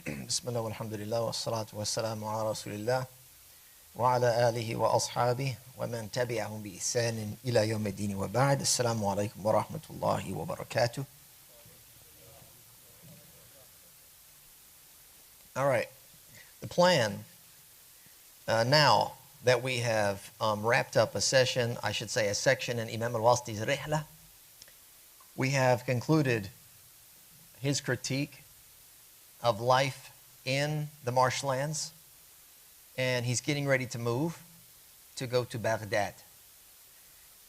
Bismillah walhamdulillah wa salatu wa salamu ala rasulillah wa ala alihi wa ashabihi wa man tabi'ahum bi ihsanin ila yawmi dini wa ba'd. Assalamu alaikum wa rahmatullahi wa barakatuh. All right, the plan now that we have wrapped up a session, I should say a section in Imam al-Wāsiṭī's Rihla, we have concluded his critique of life in the marshlands, and he's getting ready to move to go to Baghdad.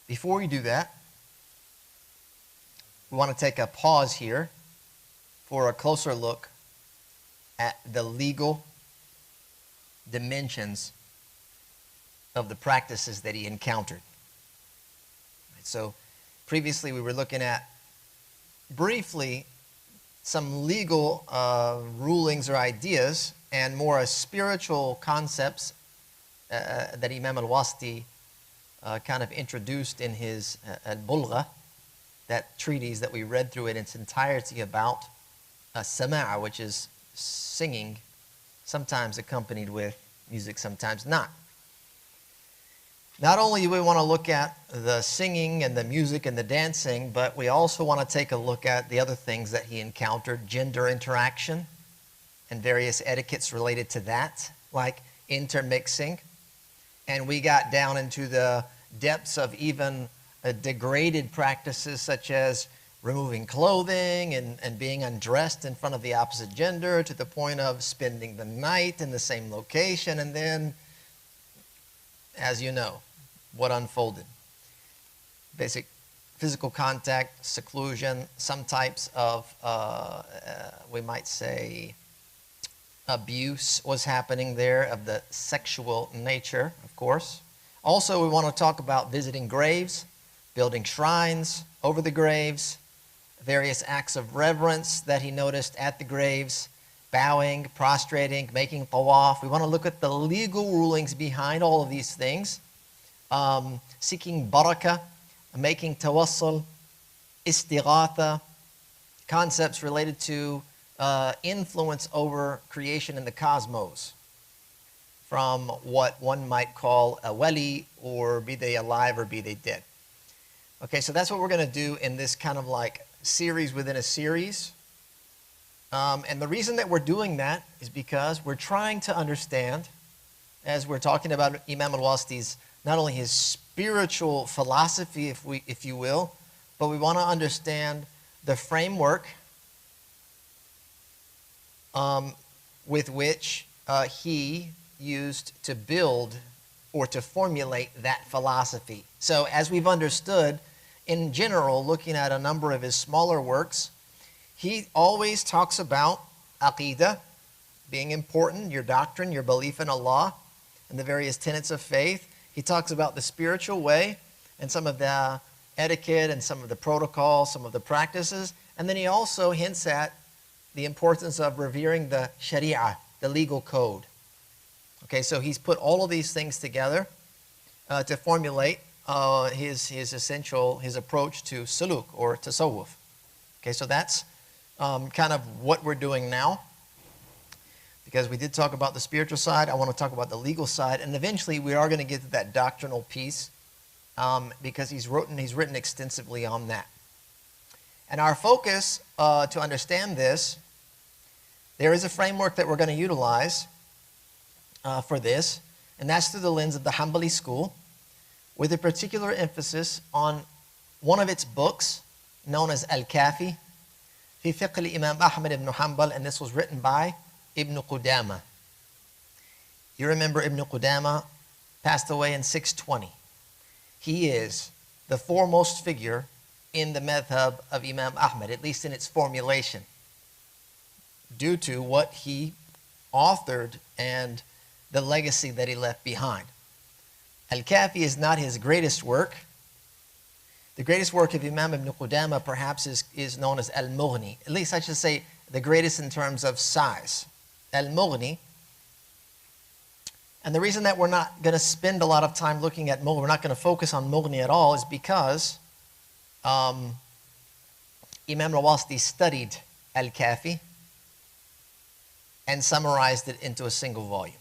Before we do that, we want to take a pause here for a closer look at the legal dimensions of the practices that he encountered. So previously we were looking at briefly some legal rulings or ideas and more spiritual concepts that Imam al-Wāsiṭī kind of introduced in his al-Bulgha, that treatise that we read through in its entirety about sama'a, which is singing, sometimes accompanied with music, sometimes not. Not only do we want to look at the singing and the music and the dancing, but we also want to take a look at the other things that he encountered, gender interaction and various etiquettes related to that, like intermixing. And we got down into the depths of even degraded practices such as removing clothing and being undressed in front of the opposite gender, to the point of spending the night in the same location, and then, as you know, what unfolded. Basic physical contact, seclusion, some types of, we might say, abuse was happening there of the sexual nature, of course. Also, we want to talk about visiting graves, building shrines over the graves, various acts of reverence that he noticed at the graves, bowing, prostrating, making tawaf. We want to look at the legal rulings behind all of these things. Seeking barakah, making tawassul, istighatha, concepts related to influence over creation in the cosmos, from what one might call a wali, or be they alive or be they dead. Okay, so that's what we're going to do in this kind of like series within a series. And the reason that we're doing that is because we're trying to understand, as we're talking about Imam al-Wāsiṭī's, not only his spiritual philosophy, if you will, but we want to understand the framework with which he used to build or to formulate that philosophy. So as we've understood, in general, looking at a number of his smaller works, he always talks about aqeedah being important, your doctrine, your belief in Allah, and the various tenets of faith. He talks about the spiritual way and some of the etiquette and some of the protocols, some of the practices. And then he also hints at the importance of revering the sharia, the legal code. Okay, so he's put all of these things together to formulate his approach to suluk or tasawwuf. Okay, so that's kind of what we're doing now. Because we did talk about the spiritual side, I want to talk about the legal side, and eventually we are going to get to that doctrinal piece, because he's written extensively on that. And our focus to understand this, there is a framework that we're going to utilize for this, and that's through the lens of the Hanbali school, with a particular emphasis on one of its books, known as al-Kāfī, fi Fiqh al-Imām Aḥmad ibn Ḥanbal, and this was written by Ibn Qudāmah. You remember Ibn Qudāmah passed away in 620. He is the foremost figure in the Madhab of Imam Ahmad, at least in its formulation, due to what he authored and the legacy that he left behind. Al-Kāfī is not his greatest work. The greatest work of Imam Ibn Qudāmah perhaps is known as al-Mughni. At least I should say the greatest in terms of size. Al-Mughni. And the reason that we're not going to spend a lot of time looking at Mughni, we're not going to focus on Mughni at all, is because Imam al-Wāsiṭī studied al-Kāfī and summarized it into a single volume.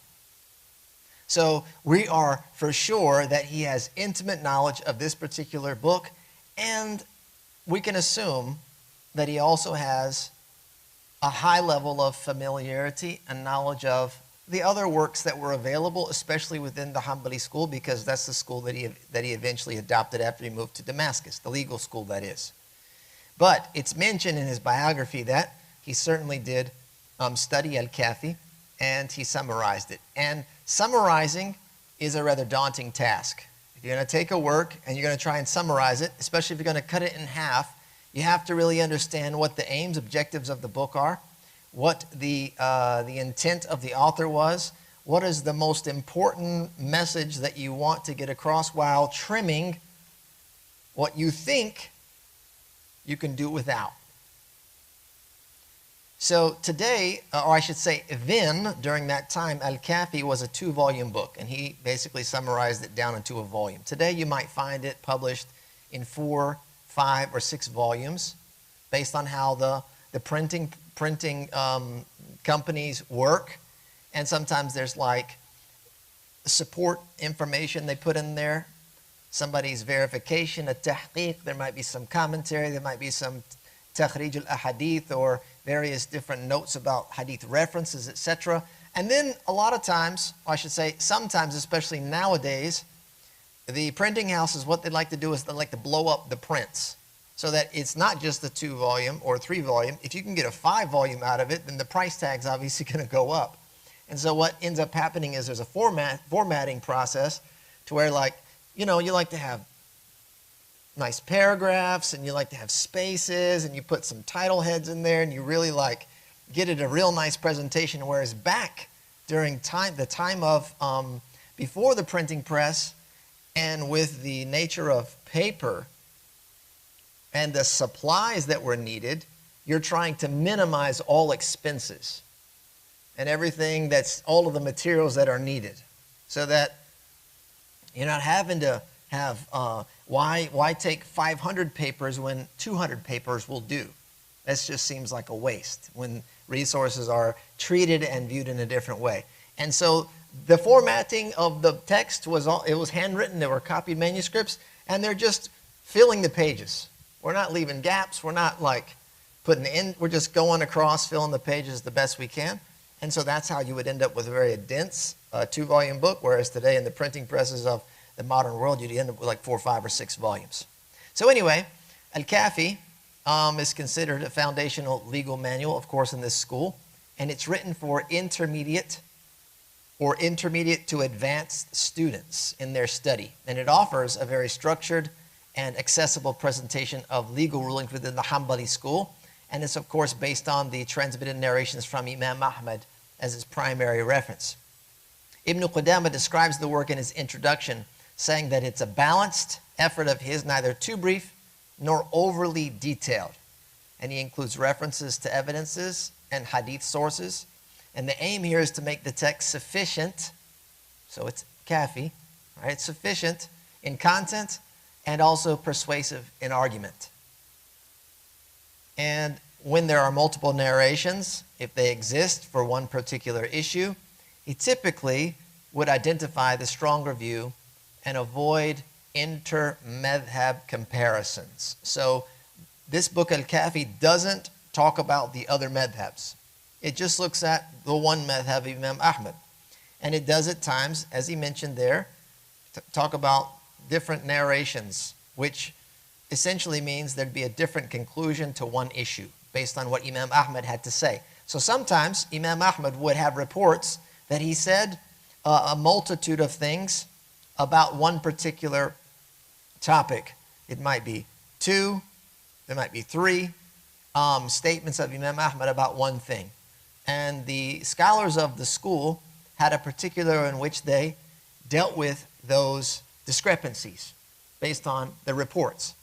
So we are for sure that he has intimate knowledge of this particular book, and we can assume that he also has a high level of familiarity and knowledge of the other works that were available, especially within the Hanbali school, because that's the school that he eventually adopted after he moved to Damascus, the legal school, that is. But it's mentioned in his biography that he certainly did study al-Kāfī, and he summarized it. And summarizing is a rather daunting task. If you're going to take a work and you're going to try and summarize it, especially if you're going to cut it in half, you have to really understand what the aims, objectives of the book are, what the intent of the author was, what is the most important message that you want to get across, while trimming what you think you can do without. So today, or I should say then, during that time, al-Kāfī was a 2-volume book, and he basically summarized it down into a volume. Today you might find it published in 4, 5, or 6 volumes, based on how the printing companies work. And sometimes there's like support information they put in there, somebody's verification, a tahqiq, there might be some commentary, there might be some takhrij al-ahadith or various different notes about hadith references, etc. And then a lot of times, or I should say sometimes, especially nowadays, the printing houses, what they like to do is they like to blow up the prints so that it's not just a 2-volume or 3-volume. If you can get a 5-volume out of it, then the price tag's obviously going to go up. And so what ends up happening is there's a formatting process to where, like, you know, you like to have nice paragraphs and you like to have spaces and you put some title heads in there and you really like get it a real nice presentation. Whereas back during the time of before the printing press, and with the nature of paper and the supplies that were needed, you're trying to minimize all expenses and everything that's all of the materials that are needed, so that you're not having to have why take 500 papers when 200 papers will do? That just seems like a waste when resources are treated and viewed in a different way. And so the formatting of the text was handwritten. There were copied manuscripts, and they're just filling the pages. We're not leaving gaps. We're not like putting in. We're just going across, filling the pages the best we can. And so that's how you would end up with a very dense 2-volume book, whereas today in the printing presses of the modern world, you'd end up with like 4, 5, or 6 volumes. So anyway, al-Kāfī is considered a foundational legal manual, of course, in this school, and it's written for intermediate or intermediate to advanced students in their study. And it offers a very structured and accessible presentation of legal rulings within the Hanbali school. And it's, of course, based on the transmitted narrations from Imam Ahmad as its primary reference. Ibn Qudāmah describes the work in his introduction, saying that it's a balanced effort of his, neither too brief nor overly detailed. And he includes references to evidences and hadith sources. And the aim here is to make the text sufficient, so it's Kāfī, right? Sufficient in content and also persuasive in argument. And when there are multiple narrations, if they exist for one particular issue, he typically would identify the stronger view and avoid inter-madhab comparisons. So this book, al-Kāfī, doesn't talk about the other madhabs. It just looks at the one madhab of Imam Ahmad. And it does at times, as he mentioned there, talk about different narrations, which essentially means there'd be a different conclusion to one issue based on what Imam Ahmad had to say. So sometimes Imam Ahmad would have reports that he said a multitude of things about one particular topic. It might be 2, there might be 3 statements of Imam Ahmad about one thing. And the scholars of the school had a particular in which they dealt with those discrepancies based on the reports.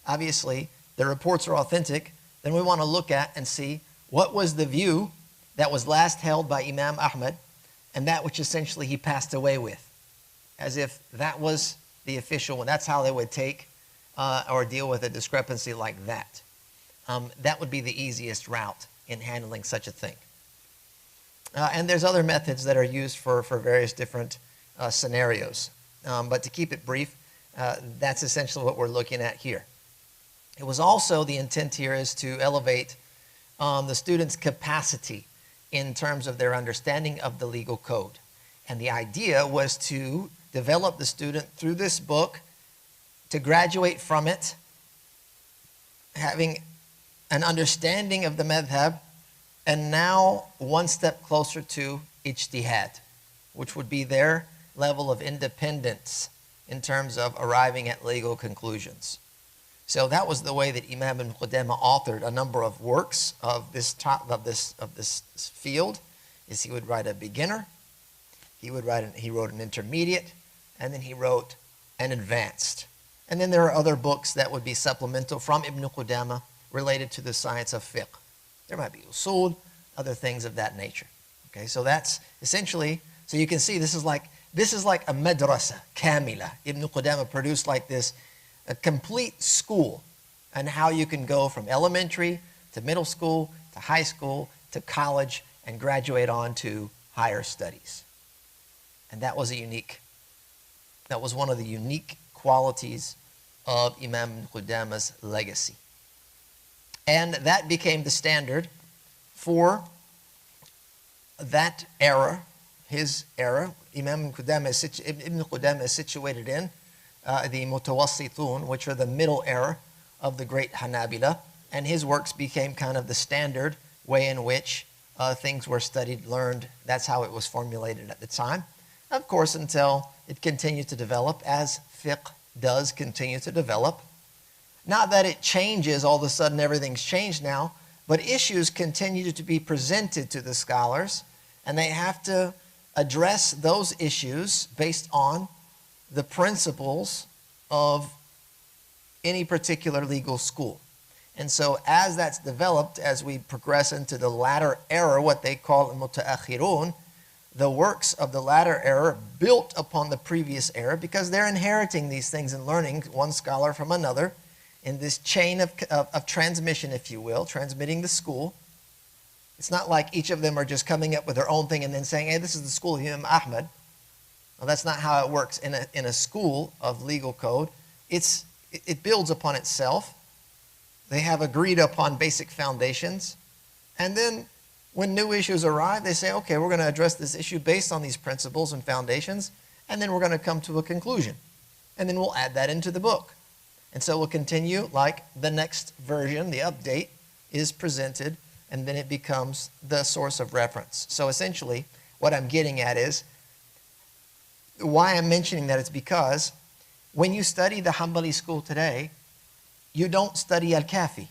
Obviously, the reports are authentic. Then we want to look at and see what was the view that was last held by Imam Ahmad and that which essentially he passed away with, as if that was the official one. That's how they would take or deal with a discrepancy like that. That would be the easiest route in handling such a thing. And there's other methods that are used for various different scenarios. But to keep it brief, that's essentially what we're looking at here. It was also, the intent here is to elevate the student's capacity in terms of their understanding of the legal code. And the idea was to develop the student through this book to graduate from it having an understanding of the madhab, and now one step closer to ijtihad, which would be their level of independence in terms of arriving at legal conclusions. So that was the way that Imam ibn Qudāmah authored a number of works of this field. Is he would write a beginner, he wrote an intermediate, and then he wrote an advanced. And then there are other books that would be supplemental from Ibn Qudāmah related to the science of fiqh. There might be usul, other things of that nature. Okay, so that's essentially, so you can see this is like a madrasa kamila. Ibn Qudāmah produced like this, a complete school, and how you can go from elementary to middle school to high school to college and graduate on to higher studies. And that was one of the unique qualities of Imam ibn Qudāmah's legacy. And that became the standard for that era, his era. Ibn Qudāmah is situated in the Mutawassitun, which are the middle era of the great Hanabila, and his works became kind of the standard way in which things were studied, learned. That's how it was formulated at the time. Of course, until it continued to develop, as fiqh does continue to develop. Not that it changes, all of a sudden everything's changed now, but issues continue to be presented to the scholars, and they have to address those issues based on the principles of any particular legal school. And so as that's developed, as we progress into the latter era, what they call al-Mutaakhirun, the works of the latter era built upon the previous era, because they're inheriting these things and learning one scholar from another in this chain of transmission, if you will, transmitting the school. It's not like each of them are just coming up with their own thing and then saying, hey, this is the school of Imam Ahmad. Well, that's not how it works in a school of legal code. It builds upon itself. They have agreed upon basic foundations. And then when new issues arrive, they say, okay, we're going to address this issue based on these principles and foundations, and then we're going to come to a conclusion. And then we'll add that into the book. And so we'll continue like the next version, the update, is presented, and then it becomes the source of reference. So essentially, what I'm getting at is, why I'm mentioning that is because when you study the Hanbali school today, you don't study al-Kafi.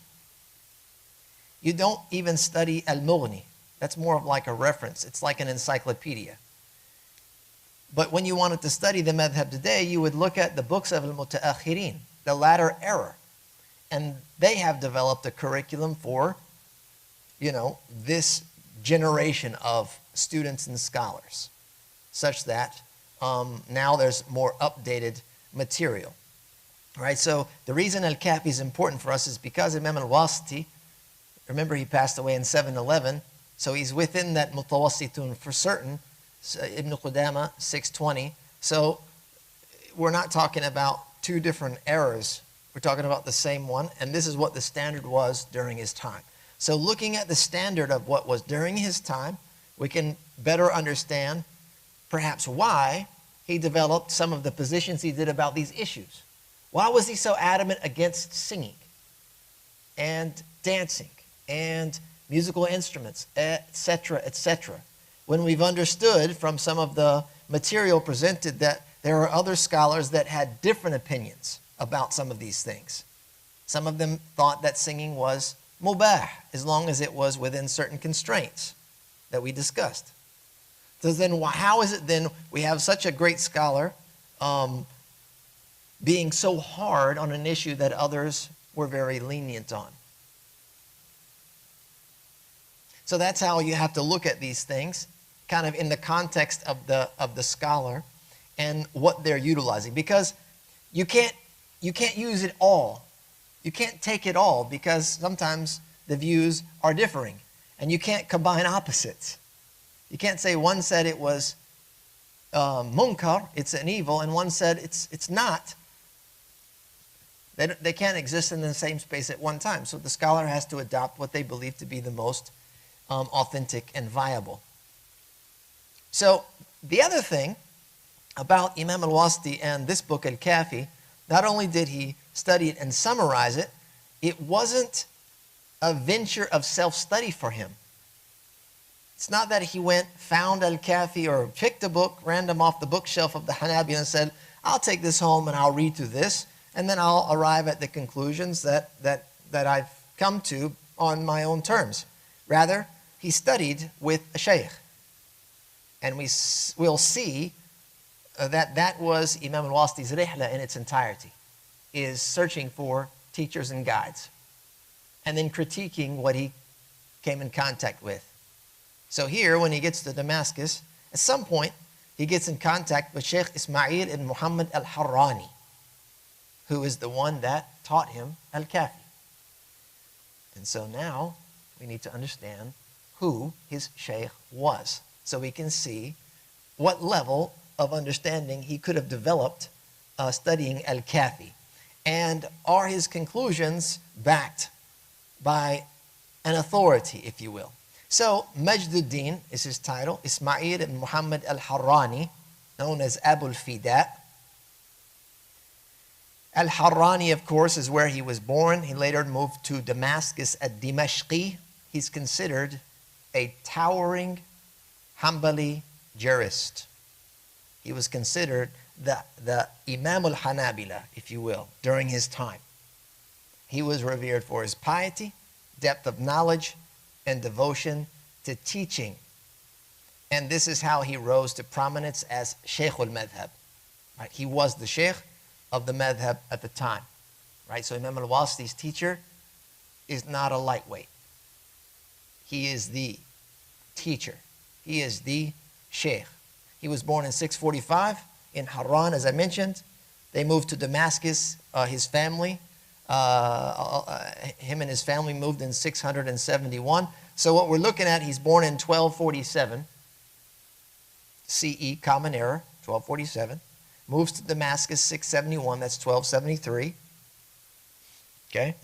You don't even study al-Mughni. That's more of like a reference. It's like an encyclopedia. But when you wanted to study the madhab today, you would look at the books of al-Mutaakhirin, the latter era. And they have developed a curriculum for, this generation of students and scholars, such that now there's more updated material. All right, so the reason al-Kafi is important for us is because Imam al-Wāsiṭī, remember he passed away in 711, so he's within that Mutawassitun for certain. So Ibn Qudāmah, 620. So we're not talking about two different eras. We're talking about the same one, and this is what the standard was during his time. So looking at the standard of what was during his time, we can better understand perhaps why he developed some of the positions he did about these issues. Why was he so adamant against singing and dancing and musical instruments, etc., etc.? When we've understood from some of the material presented that there are other scholars that had different opinions about some of these things. Some of them thought that singing was mubah, as long as it was within certain constraints that we discussed. So then how is it then we have such a great scholar being so hard on an issue that others were very lenient on? So that's how you have to look at these things, kind of in the context of the scholar and what they're utilizing, because you can't use it all. You can't take it all, because sometimes the views are differing, and you can't combine opposites. You can't say one said it was munkar, it's an evil, and one said it's not. They can't exist in the same space at one time. So the scholar has to adopt what they believe to be the most authentic and viable. So the other thing about Imam al-Wāsiṭī and this book, al-Kāfī, not only did he study it and summarize it, it wasn't a venture of self-study for him. It's not that he went, found al-Kāfī, or picked a book random off the bookshelf of the Hanabila and said, I'll take this home and I'll read through this, and then I'll arrive at the conclusions that I've come to on my own terms. Rather, he studied with a shaykh. And we'll see that was Imam al-Wāsiṭī's rihla in its entirety, is searching for teachers and guides, and then critiquing what he came in contact with. So here, when he gets to Damascus, at some point, he gets in contact with Sheikh Ismail ibn Muhammad al-Harrani, who is the one that taught him al-Kāfī. And so now, we need to understand who his sheikh was, so we can see what level of understanding he could have developed studying al-Kāfī. And are his conclusions backed by an authority, if you will? So, Majduddin is his title, Ismail ibn Muhammad al-Harrani, known as Abul Fida. Al-Harrani, of course, is where he was born. He later moved to Damascus at Dimashqi. He's considered a towering Hanbalī jurist. He was considered the Imam al-Hanabila, if you will, during his time. He was revered for his piety, depth of knowledge, and devotion to teaching. And this is how he rose to prominence as Shaykh al-Madhab. Right? He was the Shaykh of the Madhab at the time. Right? So Imam al-Wāsiṭī's teacher is not a lightweight. He is the teacher. He is the Shaykh. He was born in 645 in Harran, as I mentioned. They moved to Damascus, his family. Him and his family moved in 671. So what we're looking at, he's born in 1247 CE, Common Era, 1247. Moves to Damascus, 671, that's 1273. Okay?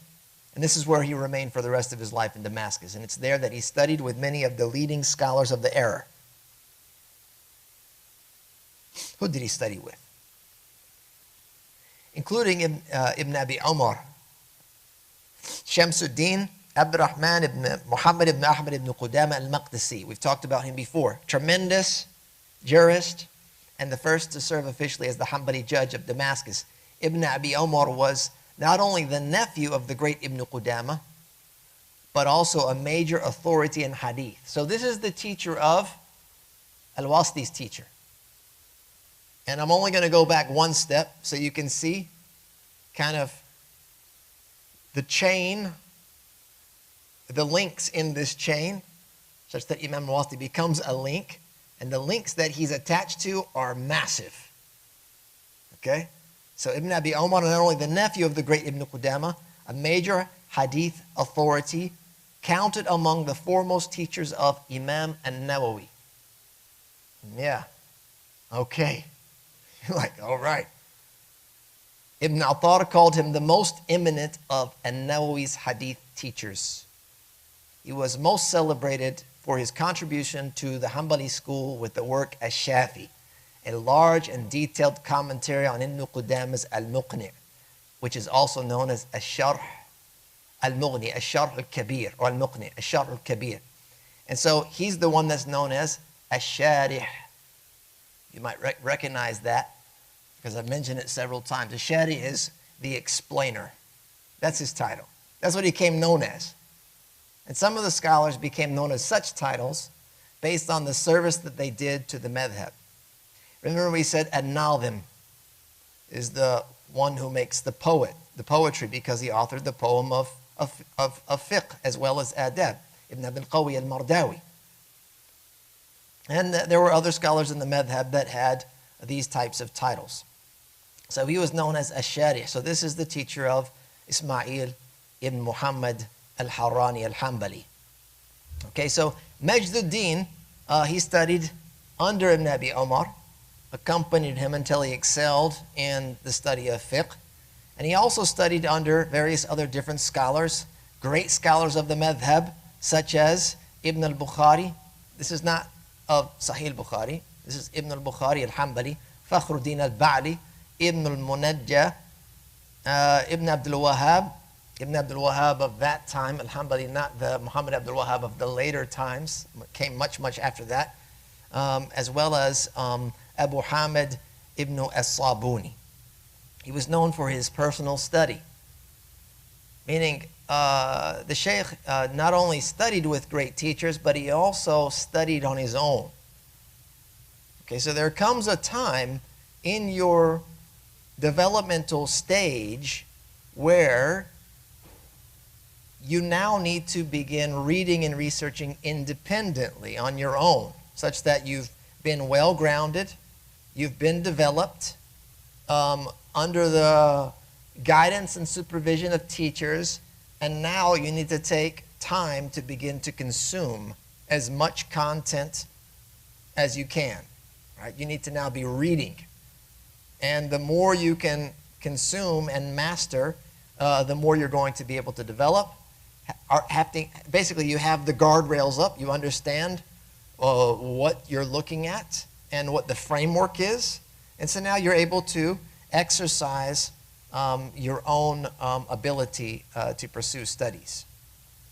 And this is where he remained for the rest of his life in Damascus. And it's there that he studied with many of the leading scholars of the era. Who did he study with? Including Ibn Abi Umar, Shamsuddin, Abdurrahman ibn Muhammad ibn Ahmad ibn Qudāmah al-Maqdisi. We've talked about him before. Tremendous jurist, and the first to serve officially as the Hanbali judge of Damascus. Ibn Abi Umar was not only the nephew of the great Ibn Qudāmah, but also a major authority in hadith. So this is the teacher of al-Wāsiṭī's teacher. And I'm only going to go back one step so you can see kind of the chain, the links in this chain, such that Imam al-Wāsiṭī becomes a link, and the links that he's attached to are massive. Okay? So Ibn Abi Umar, not only the nephew of the great Ibn Qudāmah, a major hadith authority, counted among the foremost teachers of Imam an-Nawawi. Yeah. Okay. You're like, all right. Ibn Attar called him the most eminent of an-Nawawi's hadith teachers. He was most celebrated for his contribution to the Hanbali school with the work al-Shāfī, a large and detailed commentary on Ibn Qudāmah's al-Muqniʿ, which is also known as al-Sharh al-Mughni, al-Sharh al-Kabir, or al-Muqniʿ, al-Sharh al-Kabir. And so he's the one that's known as al-Sharih. You might recognize that because I've mentioned it several times. Al-Sharih is the explainer. That's his title. That's what he came known as. And some of the scholars became known as such titles based on the service that they did to the madhab. Remember we said an-Nāḍim is the one who makes the poetry, because he authored the poem of fiqh as well as adab, Ibn Abi al-Qawi al-Mardawi. And there were other scholars in the madhab that had these types of titles. So he was known as al-Sharih. So this is the teacher of Ismail ibn Muhammad al-Harrānī al-Hanbalī. Okay, so Majduddin He studied under Ibn Abi Umar, accompanied him until he excelled in the study of fiqh. And he also studied under various other different scholars, great scholars of the Madhab, such as Ibn al-Bukhari. This is not of Sahih al-Bukhari. This is Ibn al-Bukhari al-Hanbali, Fakhruddin al-Ba'li, Ibn al-Munajjah, Ibn Abdul Wahhab. Ibn Abdul Wahhab of that time, al-Hanbali, not the Muhammad Abdul Wahhab of the later times, came much, much after that, as well as Abu Hamid ibn as-Sabuni. He was known for his personal study, meaning the Shaykh not only studied with great teachers, but he also studied on his own. Okay, so there comes a time in your developmental stage where you now need to begin reading and researching independently on your own, such that you've been well-grounded, you've been developed under the guidance and supervision of teachers, and now you need to take time to begin to consume as much content as you can. Right? You need to now be reading. And the more you can consume and master, the more you're going to be able to develop. Basically, you have the guardrails up. You understand what you're looking at and what the framework is. And so now you're able to exercise your own ability to pursue studies.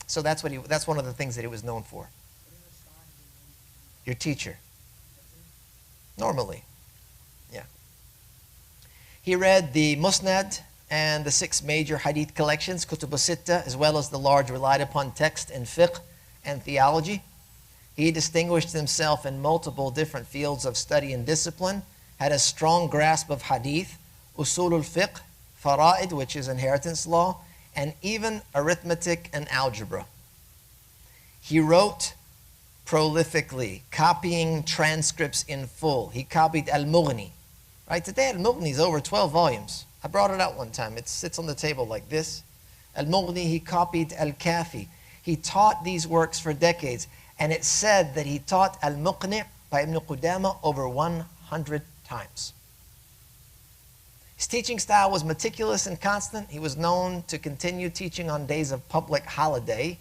So that's one of the things that he was known for. Your teacher. Normally. Yeah. He read the Musnad and the 6 major hadith collections, Kutub al-Sitta, as well as the large relied upon text in fiqh and theology. He distinguished himself in multiple different fields of study and discipline, had a strong grasp of hadith, usul al-fiqh, fara'id, which is inheritance law, and even arithmetic and algebra. He wrote prolifically, copying transcripts in full. He copied al-Mughni. Right? Today al-Mughni is over 12 volumes. I brought it out one time. It sits on the table like this. Al-Mughni, he copied al-Kafi. He taught these works for decades. And it's said that he taught al-Muqniʿ by Ibn Qudāmah over 100 times. His teaching style was meticulous and constant. He was known to continue teaching on days of public holiday,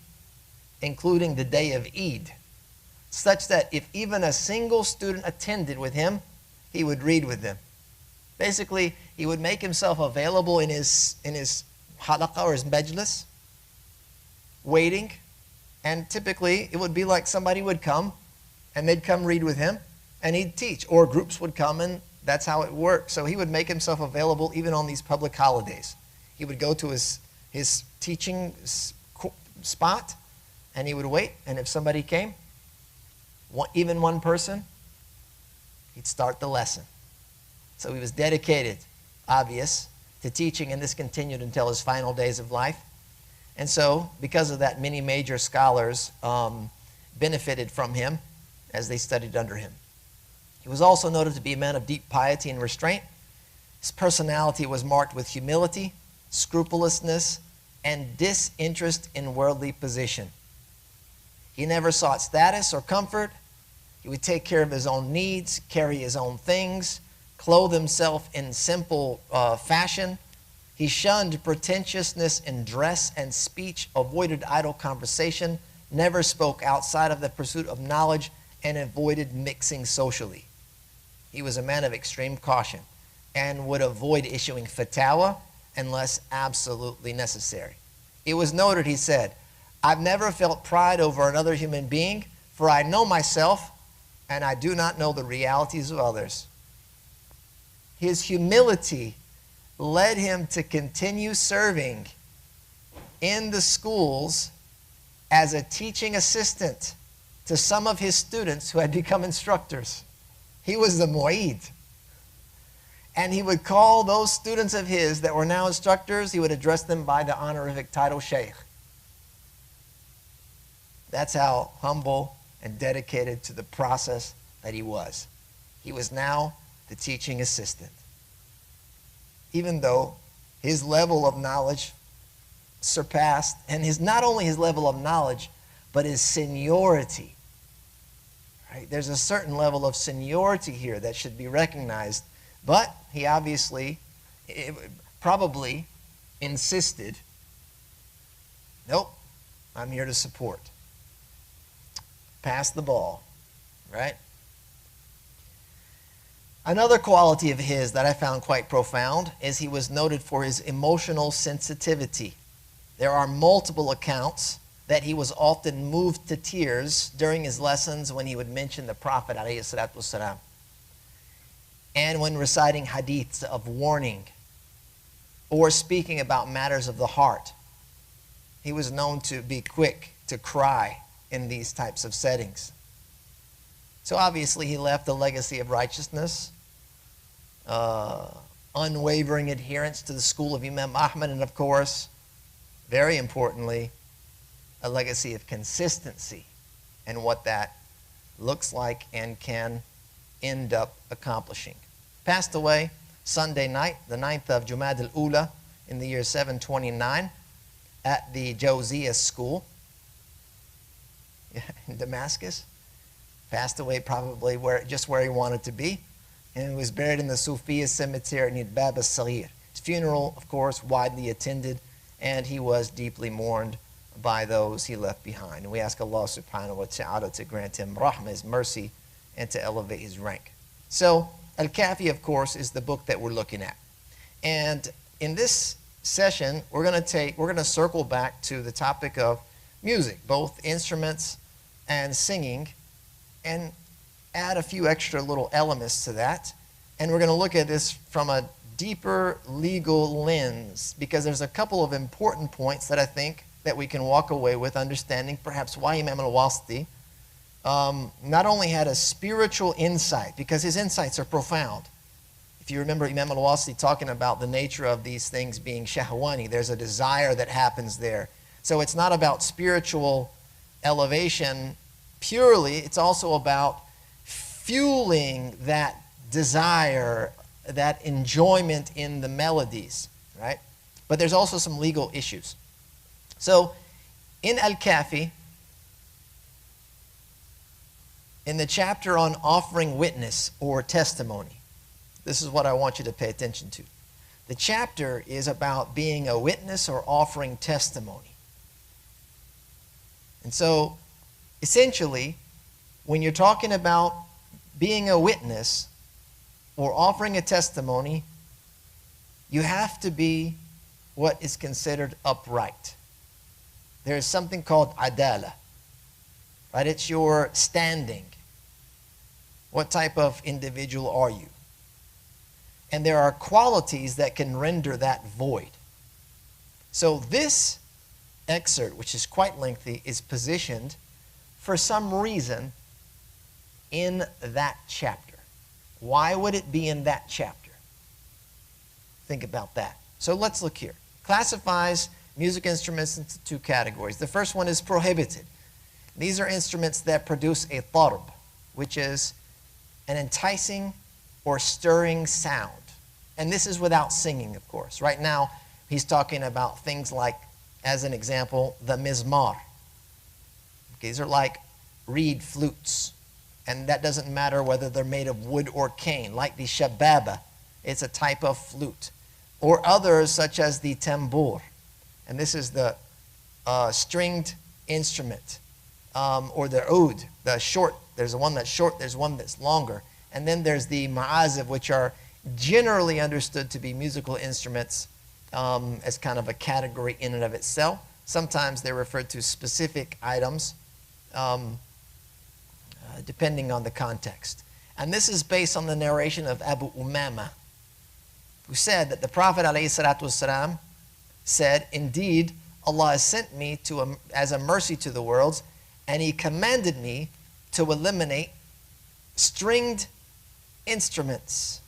including the day of Eid, such that if even a single student attended with him, he would read with them. Basically, he would make himself available in his halaqah or his majlis, waiting, and typically it would be like somebody would come and they'd come read with him and he'd teach, or groups would come, and that's how it worked. So he would make himself available even on these public holidays. He would go to his teaching spot and he would wait, and if somebody came, even one person, he'd start the lesson. So he was dedicated, obvious, to teaching, and this continued until his final days of life. And so, because of that, many major scholars benefited from him as they studied under him. He was also noted to be a man of deep piety and restraint. His personality was marked with humility, scrupulousness, and disinterest in worldly position. He never sought status or comfort. He would take care of his own needs, carry his own things, clothe himself in simple fashion. He shunned pretentiousness in dress and speech, avoided idle conversation, never spoke outside of the pursuit of knowledge, and avoided mixing socially. He was a man of extreme caution and would avoid issuing fatwa unless absolutely necessary. It was noted, he said, "I've never felt pride over another human being, for I know myself and I do not know the realities of others." His humility led him to continue serving in the schools as a teaching assistant to some of his students who had become instructors. He was the mu'id. And he would call those students of his that were now instructors, he would address them by the honorific title Shaykh. That's how humble and dedicated to the process that he was. He was now the teaching assistant. Even though his level of knowledge surpassed, and not only his level of knowledge, but his seniority. Right? There's a certain level of seniority here that should be recognized, but he obviously, probably insisted, nope, I'm here to support. Pass the ball, right? Another quality of his that I found quite profound is he was noted for his emotional sensitivity. There are multiple accounts that he was often moved to tears during his lessons when he would mention the Prophet ﷺ, and when reciting hadiths of warning or speaking about matters of the heart. He was known to be quick to cry in these types of settings. So obviously he left a legacy of righteousness, unwavering adherence to the school of Imam Ahmad, and of course, very importantly, a legacy of consistency and what that looks like and can end up accomplishing. Passed away Sunday night, the 9th of Jumad al-Ula in the year 729 at the Jawziyah school in Damascus. Passed away probably just where he wanted to be, and was buried in the Sufiya cemetery near Bab al-Saghir. His funeral, of course, widely attended, and he was deeply mourned by those he left behind. And we ask Allah subhanahu wa ta'ala to grant him rahmah, his mercy, and to elevate his rank. So, al-Kāfī, of course, is the book that we're looking at. And in this session, we're going to circle back to the topic of music, both instruments and singing, and add a few extra little elements to that. And we're going to look at this from a deeper legal lens, because there's a couple of important points that I think that we can walk away with understanding perhaps why Imam al-Wāsiṭī not only had a spiritual insight, because his insights are profound. If you remember Imam al-Wāsiṭī talking about the nature of these things being shahwani, there's a desire that happens there. So it's not about spiritual elevation purely, it's also about fueling that desire, that enjoyment in the melodies, right? But there's also some legal issues. So in al-Kāfī, in the chapter on offering witness or testimony, this is what I want you to pay attention to. The chapter is about being a witness or offering testimony. And so, essentially, when you're talking about being a witness or offering a testimony, you have to be what is considered upright. There is something called adala, right? It's your standing. What type of individual are you? And there are qualities that can render that void. So this excerpt, which is quite lengthy, is positioned for some reason in that chapter. Why would it be in that chapter? Think about that. So let's look here. Classifies music instruments into two categories. The first one is prohibited. These are instruments that produce a tarb, which is an enticing or stirring sound. And this is without singing, of course. Right now, he's talking about things like, as an example, the mizmar. These are like reed flutes. And that doesn't matter whether they're made of wood or cane, like the shababa. It's a type of flute. Or others such as the tambur. And this is the stringed instrument. Or the oud, the short. There's one that's short, there's one that's longer. And then there's the ma'azif, which are generally understood to be musical instruments as kind of a category in and of itself. Sometimes they're referred to specific items depending on the context. And this is based on the narration of Abu Umama, who said that the Prophet ﷺ said, "Indeed, Allah has sent me as a mercy to the worlds, and He commanded me to eliminate stringed instruments,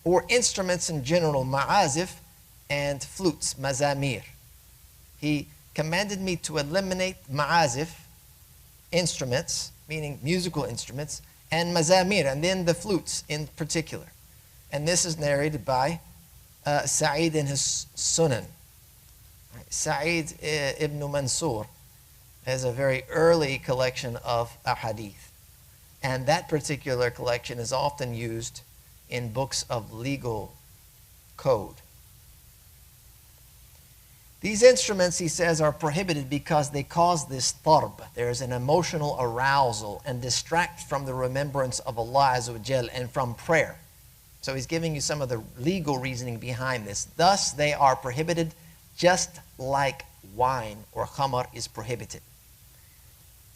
or instruments in general, ma'azif and flutes, mazamir. He commanded me to eliminate ma'azif, instruments, meaning musical instruments, and mazamir, and then the flutes in particular." And this is narrated by Sa'id in his Sunan. Sa'id ibn Mansur has a very early collection of ahadith. And that particular collection is often used in books of legal code. These instruments, he says, are prohibited because they cause this tarb. There is an emotional arousal and distract from the remembrance of Allah Azza wa Jal and from prayer. So he's giving you some of the legal reasoning behind this. Thus, they are prohibited just like wine or khamar is prohibited.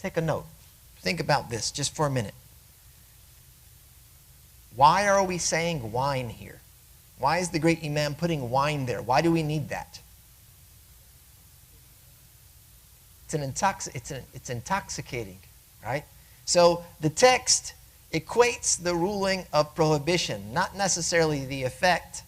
Take a note. Think about this just for a minute. Why are we saying wine here? Why is the great Imam putting wine there? Why do we need that? It's intoxicating, right? So the text equates the ruling of prohibition, not necessarily the effect.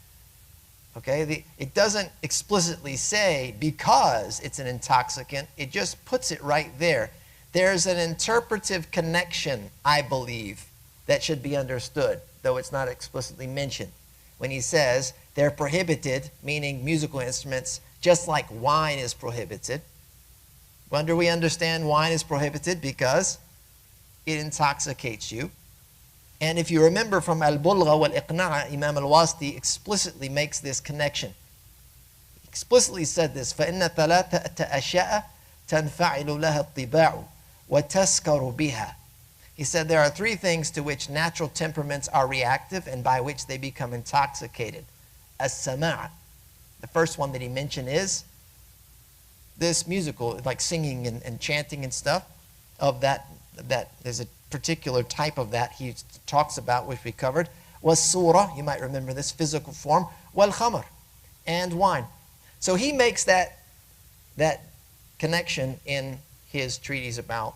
Okay, it doesn't explicitly say because it's an intoxicant. It just puts it right there. There's an interpretive connection, I believe, that should be understood, though it's not explicitly mentioned. When he says they're prohibited, meaning musical instruments, just like wine is prohibited. When do we understand wine is prohibited? Because it intoxicates you. And if you remember from al-Bulgha wal-Iqna', Imam al-Wāsiṭī explicitly makes this connection. He explicitly said this, فَإِنَّ ثَلَاثَةَ أَشْيَاءَ تَنْفَعِلُ لَهَا الطِّبَاعُ وَتَسْكَرُ بِهَا. He said there are three things to which natural temperaments are reactive and by which they become intoxicated. As-sama'. The first one that he mentioned is this musical, like singing and chanting and stuff, of that there's a particular type of that he talks about, which we covered. Was surah, you might remember this, physical form. Wal khamar, and wine. So he makes that connection in his treatise about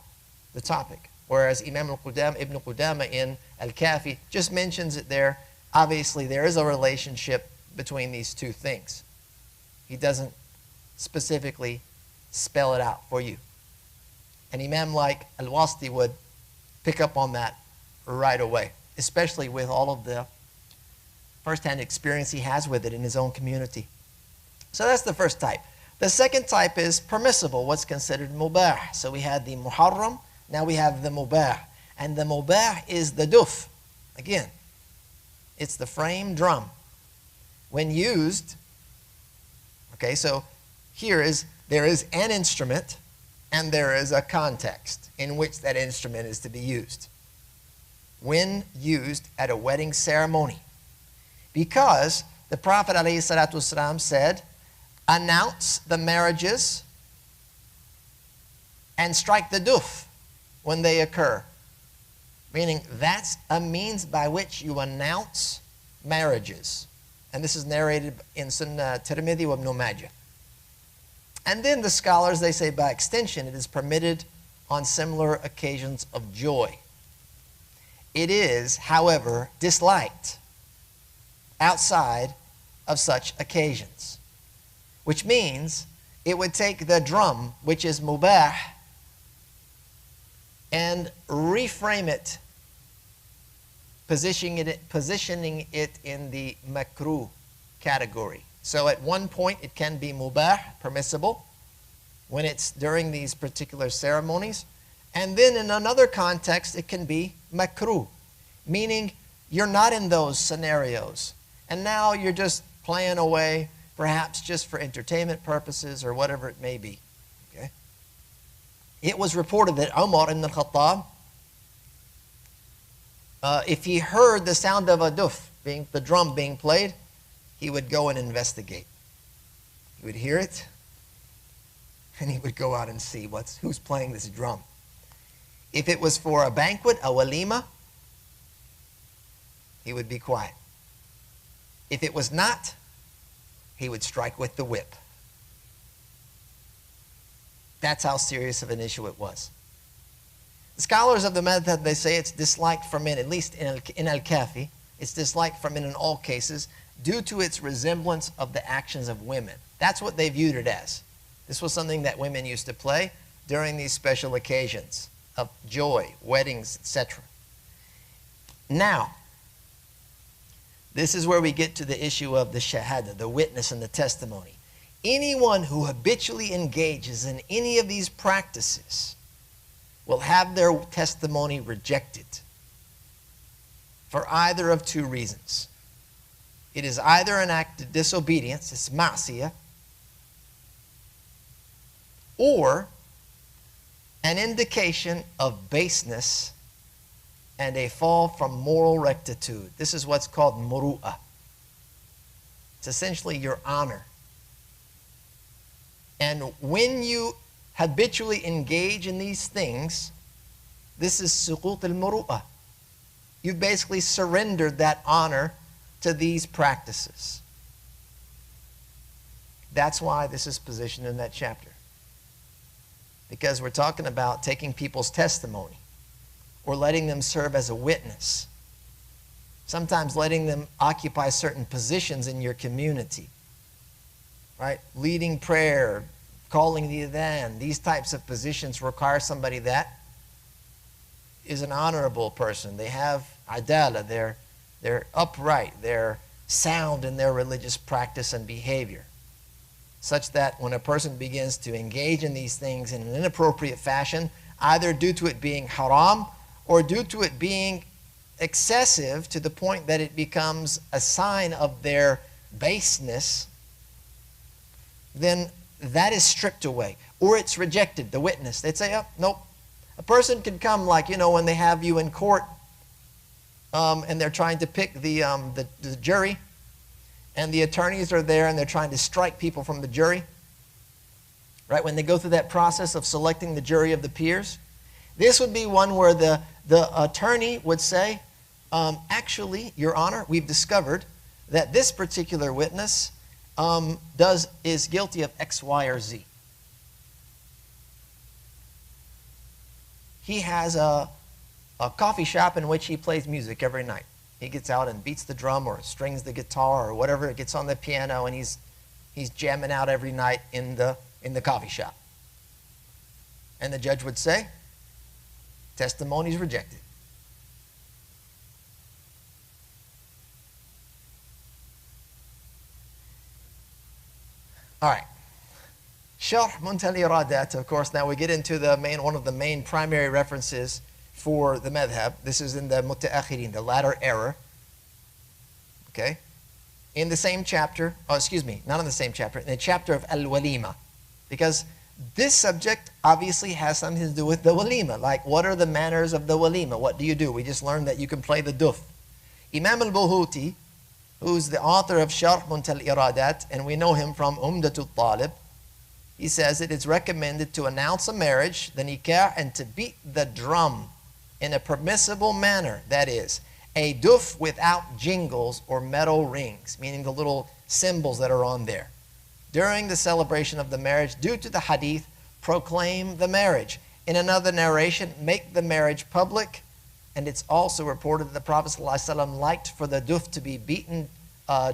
the topic. Whereas Imam ibn Qudāmah in al-Kafi just mentions it there. Obviously, there is a relationship between these two things. He doesn't specifically spell it out for you. An Imam like al-Wāsiṭī would pick up on that right away, especially with all of the first-hand experience he has with it in his own community. So that's the first type. The second type is permissible, what's considered mubah. So we had the muharram, now we have the mubah. And the mubah is the duf. Again, it's the frame drum. When used, okay, so there is an instrument and there is a context in which that instrument is to be used. When used at a wedding ceremony. Because the Prophet ﷺ said, announce the marriages and strike the duf when they occur. Meaning that's a means by which you announce marriages. And this is narrated in Sunnah Tirmidhi wa Ibn Majah. And then the scholars, they say by extension, it is permitted on similar occasions of joy. It is, however, disliked outside of such occasions. Which means it would take the drum, which is mubah, and reframe it, positioning it in the makruh category. So at one point it can be mubah, permissible, when it's during these particular ceremonies. And then in another context it can be makruh, meaning you're not in those scenarios. And now you're just playing away, perhaps just for entertainment purposes or whatever it may be. Okay? It was reported that Umar ibn al-Khattab, if he heard the sound of a duf, the drum being played, he would go and investigate. He would hear it, and he would go out and see who's playing this drum. If it was for a banquet, a walima, he would be quiet. If it was not, he would strike with the whip. That's how serious of an issue it was. The scholars of the Madhab, they say it's disliked for men, at least in al-Kafi, it's disliked for men in all cases due to its resemblance of the actions of women. That's what they viewed it as. This was something that women used to play during these special occasions of joy, weddings, etc. Now, this is where we get to the issue of the shahada, the witness and the testimony. Anyone who habitually engages in any of these practices will have their testimony rejected for either of two reasons. It is either an act of disobedience, it's ma'siyah, or an indication of baseness and a fall from moral rectitude. This is what's called muru'ah. It's essentially your honor. And when you habitually engage in these things, this is suqut al-muru'ah. You've basically surrendered that honor to these practices. That's why this is positioned in that chapter. Because we're talking about taking people's testimony or letting them serve as a witness. Sometimes letting them occupy certain positions in your community. Right? Leading prayer, calling the adhan. These types of positions require somebody that is an honorable person. They have adala, they're upright, they're sound in their religious practice and behavior. Such that when a person begins to engage in these things in an inappropriate fashion, either due to it being haram or due to it being excessive to the point that it becomes a sign of their baseness, then that is stripped away. Or it's rejected, the witness. They'd say, oh, nope. A person can come like, when they have you in court and they're trying to pick the jury, and the attorneys are there and they're trying to strike people from the jury. Right? When they go through that process of selecting the jury of the peers, this would be one where the attorney would say, actually, Your Honor, we've discovered that this particular witness is guilty of X, Y, or Z. He has a coffee shop in which he plays music every night. He gets out and beats the drum or strings the guitar or whatever, gets on the piano, and he's jamming out every night in the coffee shop. And the judge would say, testimony is rejected. All right. Sharh Muntal Iradat, of course, now we get into one of the main primary references for the Madhab. This is in the Muta'akhirin, the latter era. Okay? In the same chapter, not in the same chapter, in the chapter of al-Walima. Because this subject obviously has something to do with the walima. Like, what are the manners of the walima? What do you do? We just learned that you can play the duf. Imam al-Buhuti, who's the author of Sharh Muntal Iradat, and we know him from Umdatul Talib, he says it is recommended to announce a marriage, the nikah, and to beat the drum in a permissible manner. That is, a duf without jingles or metal rings, meaning the little symbols that are on there. During the celebration of the marriage, due to the hadith, proclaim the marriage. In another narration, make the marriage public. And it's also reported that the Prophet ﷺ liked for the duf to be beaten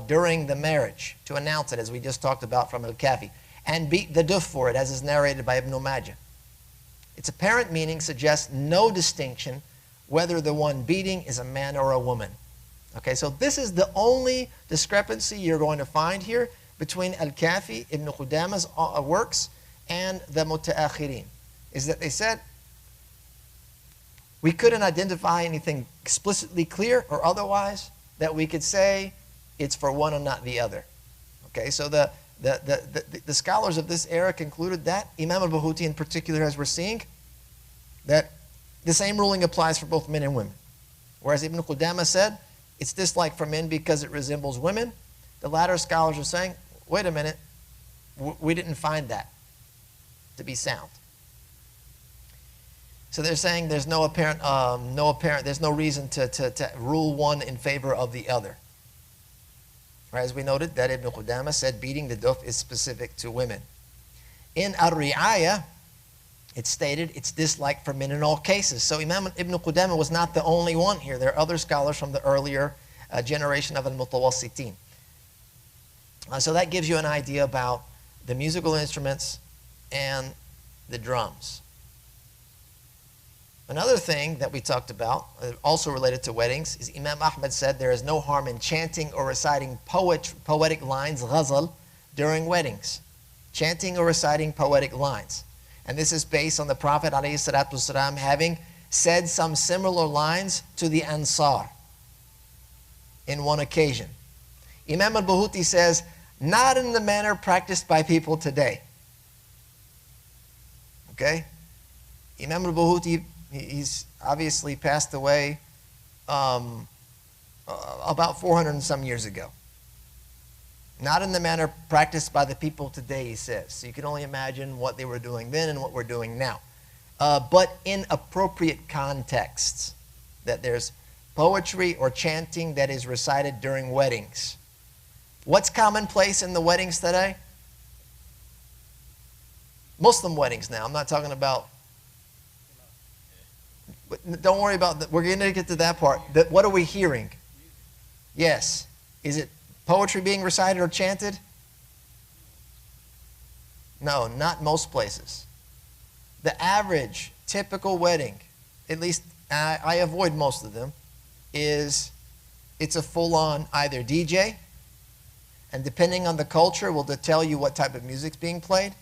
during the marriage, to announce it, as we just talked about from al-Kafi, and beat the duf for it, as is narrated by Ibn Majah. Its apparent meaning suggests no distinction whether the one beating is a man or a woman. Okay, so this is the only discrepancy you're going to find here between al-Kafi, Ibn Qudāmah's works, and the Muta'akhirin, is that they said we couldn't identify anything explicitly clear or otherwise that we could say it's for one and not the other. Okay, so the scholars of this era concluded that, Imam al-Buhuti in particular, as we're seeing, that the same ruling applies for both men and women. Whereas Ibn Qudāmah said, it's disliked for men because it resembles women. The latter scholars are saying, wait a minute, we didn't find that to be sound. So they're saying there's there's no reason to rule one in favor of the other. As we noted, that Ibn Qudāmah said beating the duf is specific to women. In al-Ri'ayah, it's stated it's disliked for men in all cases. So Imam Ibn Qudāmah was not the only one here. There are other scholars from the earlier generation of al-Mutawasitin. So that gives you an idea about the musical instruments and the drums. Another thing that we talked about, also related to weddings, is Imam Ahmad said there is no harm in chanting or reciting poetic lines, ghazal, during weddings. Chanting or reciting poetic lines. And this is based on the Prophet ﷺ having said some similar lines to the Ansar. in one occasion. Imam al-Buhuti says, not in the manner practiced by people today. Okay? Imam al-Buhuti, he's obviously passed away about 400 and some years ago. Not in the manner practiced by the people today, he says. So you can only imagine what they were doing then and what we're doing now. But in appropriate contexts, that there's poetry or chanting that is recited during weddings. What's commonplace in the weddings today? Muslim weddings now. I'm not talking about... Don't worry about that. We're going to get to that part. What are we hearing? Yes. Is it poetry being recited or chanted? No, not most places. The average, typical wedding, at least I avoid most of them, is it's a full-on either DJ, and depending on the culture, will tell you what type of music's being played.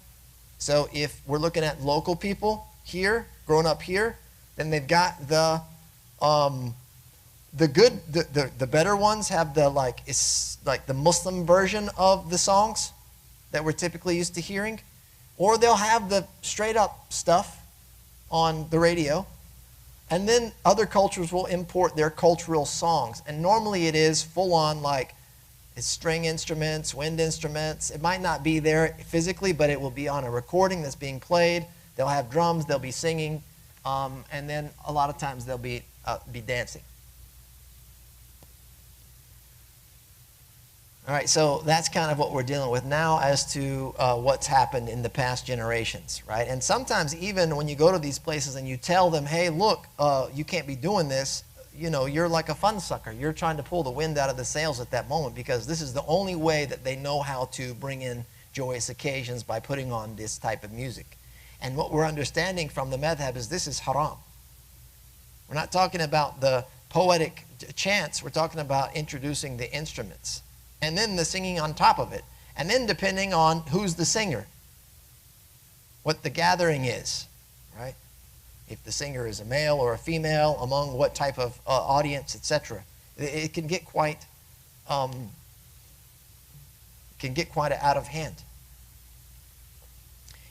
So if we're looking at local people here, grown up here, then they've got the better ones have it's like the Muslim version of the songs that we're typically used to hearing, or they'll have the straight up stuff on the radio, and then other cultures will import their cultural songs, and normally it is full on it's string instruments, wind instruments. It might not be there physically, but it will be on a recording that's being played. They'll have drums, they'll be singing, and then a lot of times they'll be dancing. All right, so that's kind of what we're dealing with now as to what's happened in the past generations, right? And sometimes even when you go to these places and you tell them, hey, look, you can't be doing this, you're like a fun sucker. You're trying to pull the wind out of the sails at that moment, because this is the only way that they know how to bring in joyous occasions, by putting on this type of music. And what we're understanding from the Madhab is this is haram. We're not talking about the poetic chants. We're talking about introducing the instruments, and then the singing on top of it. And then depending on who's the singer, what the gathering is, right? If the singer is a male or a female, among what type of audience, etc. It can get quite out of hand.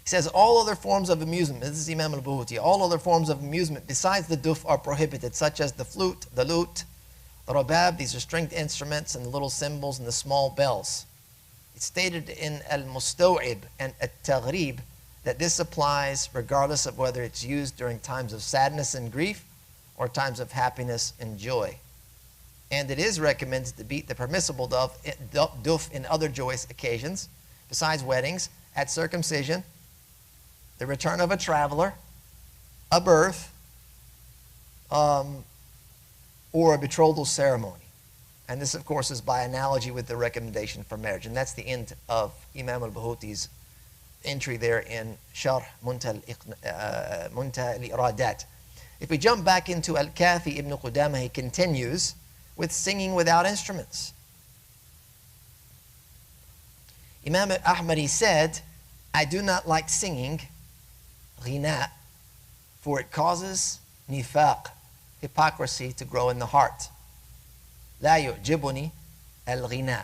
He says, all other forms of amusement, this is Imam al-Buhuti, all other forms of amusement besides the duf are prohibited, such as the flute, the lute, the rabab, these are stringed instruments, and the little cymbals and the small bells. It's stated in al-Mustaw'ib and at-Taghrib that this applies regardless of whether it's used during times of sadness and grief or times of happiness and joy. And it is recommended to beat the permissible duf in other joyous occasions, besides weddings, at circumcision, the return of a traveler, a birth, or a betrothal ceremony. And this, of course, is by analogy with the recommendation for marriage. And that's the end of Imam al-Buhuti's entry there in Sharh Muntaha al-Iradat. If we jump back into al-Kāfī ibn Qudāmah, he continues with singing without instruments. Imam Ahmadi said, I do not like singing, ghina, for it causes nifaq, hypocrisy, to grow in the heart. La yu'jibuni al-ghina.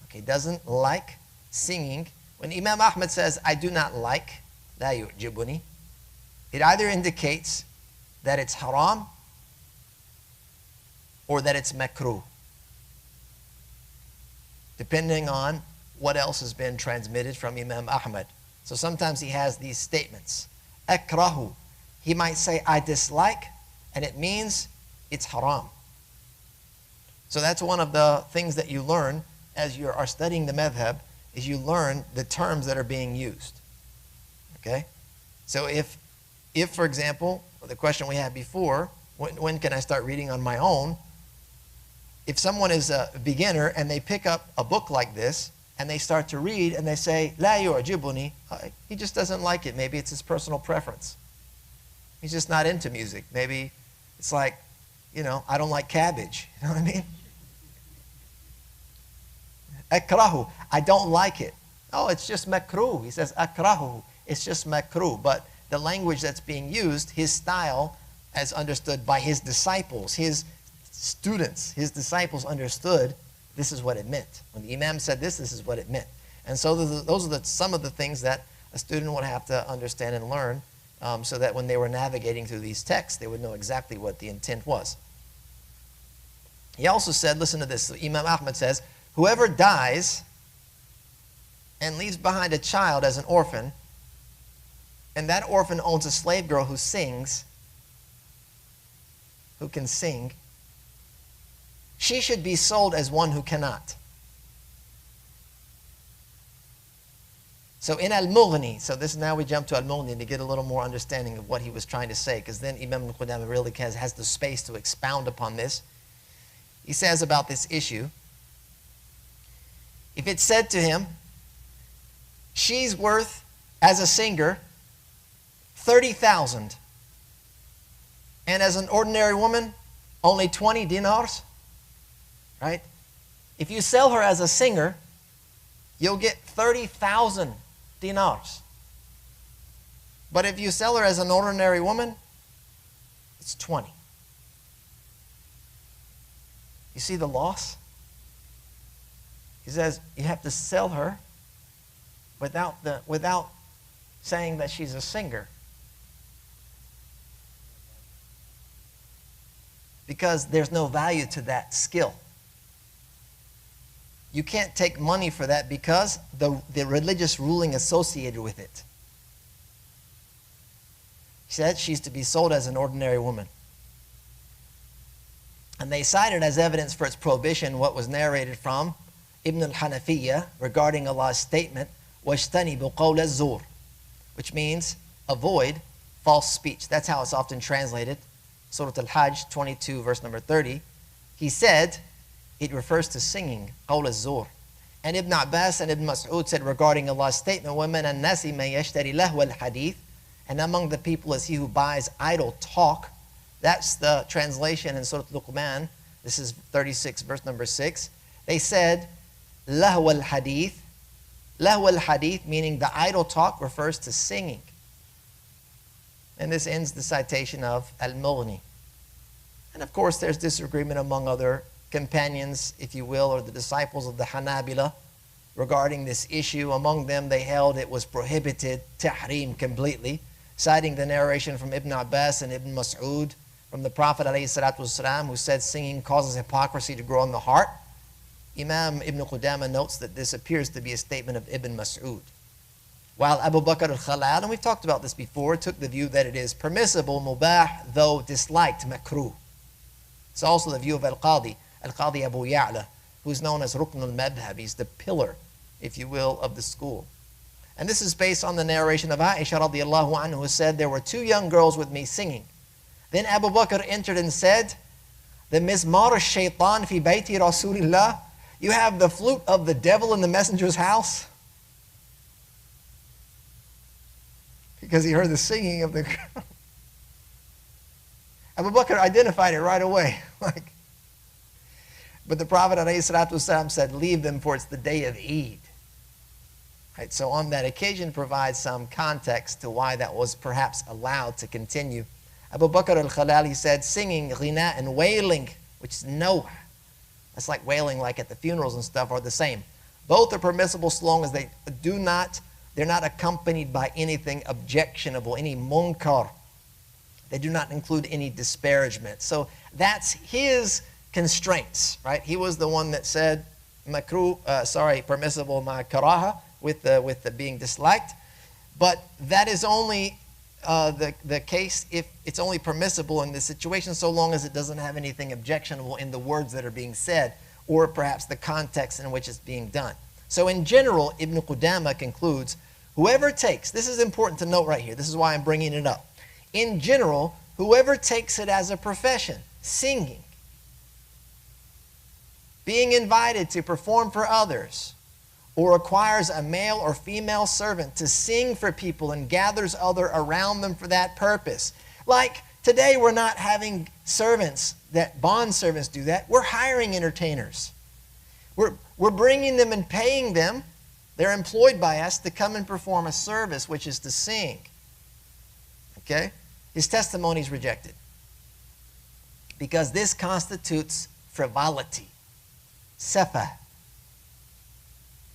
Okay, doesn't like singing. When Imam Ahmad says, I do not like, la yu'jibuni, it either indicates that it's haram or that it's makruh, depending on what else has been transmitted from Imam Ahmad. So sometimes he has these statements. Akrahu. He might say, I dislike, and it means it's haram. So that's one of the things that you learn as you are studying the madhab, is you learn the terms that are being used. Okay? So if for example, the question we had before, when can I start reading on my own? If someone is a beginner and they pick up a book like this and they start to read and they say, La yu'jibuni, he just doesn't like it. Maybe it's his personal preference. He's just not into music. Maybe it's like, I don't like cabbage. You know what I mean? Akrahu, I don't like it. Oh, it's just makruh. He says akrahu, it's just makruh. But the language that's being used, his style, as understood by his disciples, his students, his disciples understood this is what it meant. When the Imam said this, this is what it meant. And so those are some of the things that a student would have to understand and learn so that when they were navigating through these texts, they would know exactly what the intent was. He also said, listen to this, Imam Ahmad says, whoever dies and leaves behind a child as an orphan, and that orphan owns a slave girl who sings, who can sing, she should be sold as one who cannot. So in al-Mughni, so this now we jump to al-Mughni to get a little more understanding of what he was trying to say, because then Imam ibn Qudāmah really has the space to expound upon this. He says about this issue, if it's said to him, she's worth, as a singer, 30,000, and as an ordinary woman, only 20 dinars, right? If you sell her as a singer, you'll get 30,000 dinars. But if you sell her as an ordinary woman, it's 20. You see the loss? He says you have to sell her without saying that she's a singer. Because there's no value to that skill. You can't take money for that because the religious ruling associated with it. He said she's to be sold as an ordinary woman. And they cited as evidence for its prohibition what was narrated from Ibn al-Hanafiyyah regarding Allah's statement, وَاجْتَنِبُوا قَوْلَ الزُّورِ, which means avoid false speech. That's how it's often translated. Surah Al-Hajj 22, verse number 30. He said, it refers to singing, قَوْلَ الزُّورِ. And Ibn Abbas and Ibn Mas'ud said regarding Allah's statement, وَمَنَ النَّاسِ مَنْ يَشْتَرِ لَهْوَ الْحَدِيثِ, and among the people is he who buys idle talk. That's the translation in Surah Luqman. This is 36, verse number 6. They said, لَهْوَ الْحَدِيثِ. لَهْوَ الْحَدِيث, meaning the idle talk, refers to singing. And this ends the citation of al-Mughni. And of course, there's disagreement among other companions, if you will, or the disciples of the Hanabila regarding this issue. Among them, they held it was prohibited, tahrim completely, citing the narration from Ibn Abbas and Ibn Mas'ud from the Prophet ﷺ, who said singing causes hypocrisy to grow in the heart. Imam Ibn Qudāmah notes that this appears to be a statement of Ibn Mas'ud. While Abu Bakr al-Khalal, and we've talked about this before, took the view that it is permissible, mubah, though disliked, makruh. It's also the view of al-Qadi Abu Ya'la, who's known as Rukn al-Madhab. He's the pillar, if you will, of the school. And this is based on the narration of Aisha radiallahu anha, who said, there were two young girls with me singing. Then Abu Bakr entered and said, the mizmar al-shaytan fi bayti Rasulillah, you have the flute of the devil in the messenger's house? Because he heard the singing of the girl. Abu Bakr identified it right away. But the Prophet ﷺ said, leave them, for it's the day of Eid. Right, so on that occasion provides some context to why that was perhaps allowed to continue. Abu Bakr al-Khalal, he said, singing, ghina, and wailing, which is no. That's like wailing like at the funerals and stuff, are the same. Both are permissible so long as they're not accompanied by anything objectionable, any munkar. They do not include any disparagement. So that's his constraints, right? He was the one that said permissible ma karaha, with the being disliked. But that is only the case if it's only permissible in this situation, so long as it doesn't have anything objectionable in the words that are being said, or perhaps the context in which it's being done. So in general, Ibn Qudāmah concludes, whoever takes, this is important to note right here, this is why I'm bringing it up. In general, whoever takes it as a profession, singing, being invited to perform for others, or acquires a male or female servant to sing for people and gathers other around them for that purpose. Like today, we're not having servants, that bond servants do that. We're hiring entertainers. We're bringing them and paying them. They're employed by us to come and perform a service, which is to sing. Okay? His testimony is rejected. because this constitutes frivolity, safa,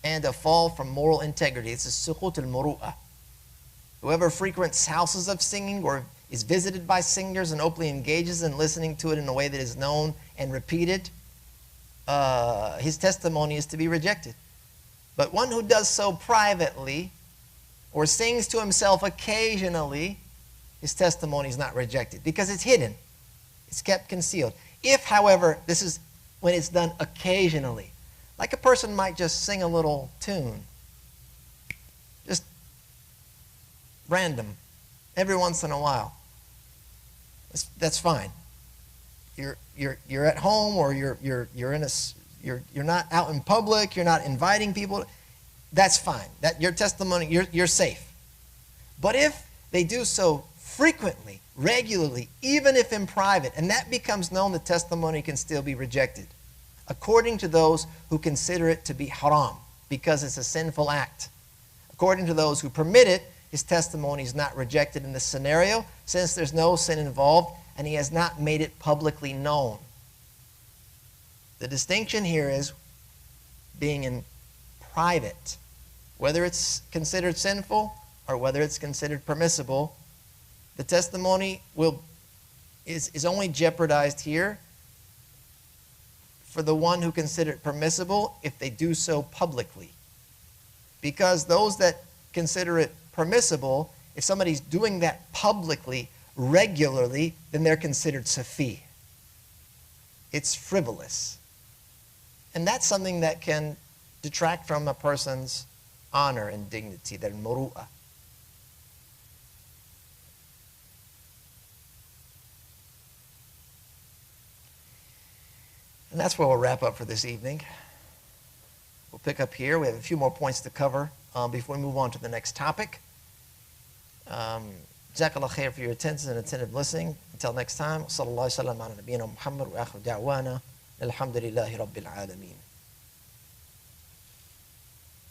and a fall from moral integrity. It's a suqut al-muru'ah. Whoever frequents houses of singing or is visited by singers and openly engages in listening to it in a way that is known and repeated, his testimony is to be rejected. But one who does so privately or sings to himself occasionally, his testimony is not rejected because it's hidden. It's kept concealed. If, however, this is when it's done occasionally, like a person might just sing a little tune, just random, every once in a while, that's fine. You're at home, or you're not out in public, you're not inviting people. That's fine. That your testimony, you're safe. But if they do so frequently, regularly, even if in private, and that becomes known, the testimony can still be rejected, according to those who consider it to be haram, because it's a sinful act. According to those who permit it, his testimony is not rejected in this scenario, since there's no sin involved and he has not made it publicly known. The distinction here is being in private. Whether it's considered sinful or whether it's considered permissible, the testimony is only jeopardized here for the one who consider it permissible if they do so publicly. Because those that consider it permissible, if somebody's doing that publicly, regularly, then they're considered safi. It's frivolous. And that's something that can detract from a person's honor and dignity, their muru'ah. And that's where we'll wrap up for this evening. We'll pick up here. We have a few more points to cover before we move on to the next topic. Jazakallah khair for your attention and attentive listening. Until next time, sallallahu alaihi wa sallam ala nabiyyina Muhammad wa akhiru da'wana alhamdulillahi rabbil alameen.